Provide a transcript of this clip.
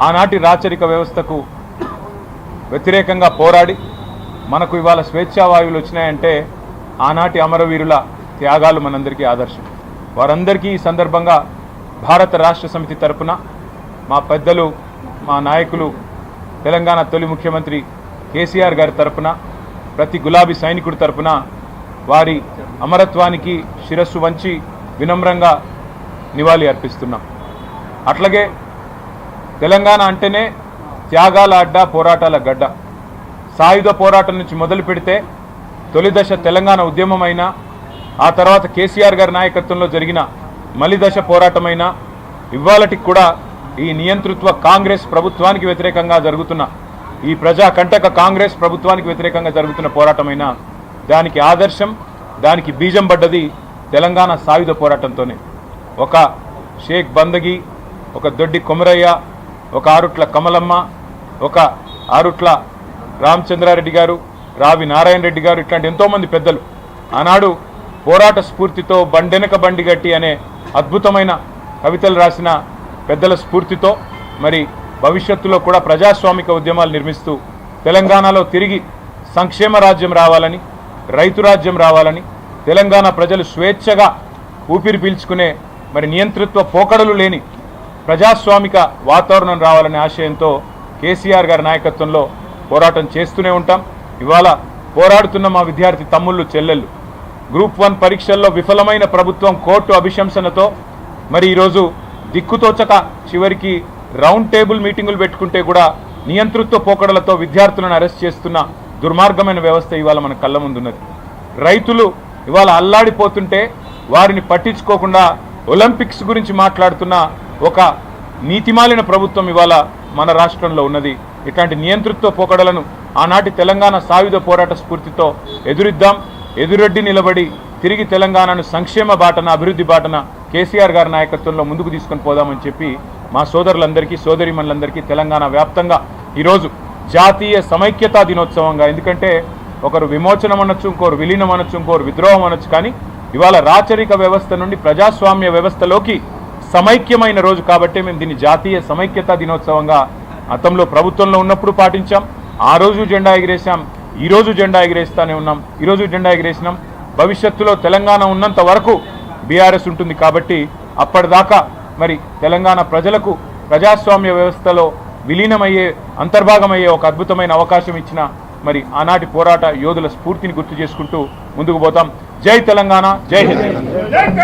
ఆనాటి రాచరిక వ్యవస్థకు వ్యతిరేకంగా పోరాడి మనకు ఇవాళ స్వేచ్ఛావాయువులు వచ్చినాయంటే ఆనాటి అమరవీరుల త్యాగాలు మనందరికీ ఆదర్శం. వారందరికీ ఈ సందర్భంగా భారత రాష్ట్ర సమితి తరపున మా పెద్దలు, మా నాయకులు, తెలంగాణ తొలి ముఖ్యమంత్రి కేసీఆర్ గారి తరపున, ప్రతి గులాబీ సైనికుడి తరపున వారి అమరత్వానికి శిరస్సు వంచి వినమ్రంగా నివాళి అర్పిస్తున్నాం. అట్లాగే తెలంగాణ అంటేనే త్యాగాల అడ్డ, పోరాటాల గడ్డ. సాయుధ పోరాటం నుంచి మొదలు పెడితే తొలి దశ తెలంగాణ ఉద్యమమైనా, ఆ తర్వాత కేసీఆర్ గారి నాయకత్వంలో జరిగిన మలిదశ పోరాటమైనా, ఇవాళటికి కూడా ఈ నియంతృత్వ కాంగ్రెస్ ప్రభుత్వానికి వ్యతిరేకంగా జరుగుతున్న, ఈ ప్రజా కంటక కాంగ్రెస్ ప్రభుత్వానికి వ్యతిరేకంగా జరుగుతున్న పోరాటమైనా దానికి ఆదర్శం, దానికి బీజం పడ్డది తెలంగాణ సాయుధ పోరాటంతోనే. ఒక షేక్ బందగి, ఒక దొడ్డి కొమరయ్య, ఒక ఆరుట్ల కమలమ్మ, ఒక ఆరుట్ల రామచంద్రారెడ్డి గారు, రావి నారాయణ రెడ్డి గారు, ఇట్లాంటి ఎంతోమంది పెద్దలు ఆనాడు పోరాట స్ఫూర్తితో బండెనక బండి గట్టి అనే అద్భుతమైన కవితలు రాసిన పెద్దల స్ఫూర్తితో మరి భవిష్యత్తులో కూడా ప్రజాస్వామిక ఉద్యమాలు నిర్మిస్తూ తెలంగాణలో తిరిగి సంక్షేమ రాజ్యం రావాలని, రైతు రాజ్యం రావాలని, తెలంగాణ ప్రజలు స్వేచ్ఛగా ఊపిరి పీల్చుకునే మరి నియంతృత్వ పోకడలు లేని ప్రజాస్వామిక వాతావరణం రావాలనే ఆశయంతో కేసీఆర్ గారి నాయకత్వంలో పోరాటం చేస్తూనే ఉంటాం. ఇవాళ పోరాడుతున్న మా విద్యార్థి తమ్ముళ్ళు, చెల్లెళ్ళు గ్రూప్ 1 పరీక్షల్లో విఫలమైన ప్రభుత్వం కోర్టు అభిశంసనతో మరి ఈరోజు దిక్కుతోచక చివరికి రౌండ్ టేబుల్ మీటింగులు పెట్టుకుంటే కూడా నియంతృత్వ పోకడలతో విద్యార్థులను అరెస్ట్ చేస్తున్న దుర్మార్గమైన వ్యవస్థ ఇవాళ మన కళ్ళ ముందున్నది. రైతులు ఇవాళ అల్లాడిపోతుంటే వారిని పట్టించుకోకుండా ఒలింపిక్స్ గురించి మాట్లాడుతున్న ఒక నీతిమాలిన ప్రభుత్వం ఇవాళ మన రాష్ట్రంలో ఉన్నది. ఇట్లాంటి నియంతృత్వ పోకడలను ఆనాటి తెలంగాణ సాయుధ పోరాట స్ఫూర్తితో ఎదురిద్దాం, ఎదురొడ్డి నిలబడి తిరిగి తెలంగాణను సంక్షేమ బాటన, అభివృద్ధి బాటన కేసీఆర్ గారి నాయకత్వంలో ముందుకు తీసుకొని పోదామని చెప్పి మా సోదరులందరికీ, సోదరిమణులందరికీ తెలంగాణ వ్యాప్తంగా ఈరోజు జాతీయ సమైక్యతా దినోత్సవంగా, ఎందుకంటే ఒకరు విమోచనం అనొచ్చు, ఇంకోరు విలీనం అనొచ్చు, ఇంకోరు విద్రోహం అనొచ్చు, కానీ ఇవాళ రాచరిక వ్యవస్థ నుండి ప్రజాస్వామ్య వ్యవస్థలోకి సమైక్యమైన రోజు కాబట్టి మేము దీన్ని జాతీయ సమైక్యతా దినోత్సవంగా గతంలో ప్రభుత్వంలో ఉన్నప్పుడు పాటించాం. ఆ రోజు జెండా ఎగిరేసాం, ఈరోజు జెండా ఎగిరేస్తానే ఉన్నాం, ఈరోజు జెండా ఎగిరేసినాం. భవిష్యత్తులో తెలంగాణ ఉన్నంత వరకు బీఆర్ఎస్ ఉంటుంది కాబట్టి అప్పటిదాకా మరి తెలంగాణ ప్రజలకు ప్రజాస్వామ్య వ్యవస్థలో విలీనమయ్యే, అంతర్భాగమయ్యే ఒక అద్భుతమైన అవకాశం ఇచ్చిన మరి ఆనాటి పోరాట యోధుల స్ఫూర్తిని గుర్తు చేసుకుంటూ ముందుకు పోతాం. జై తెలంగాణ, జై హింద్.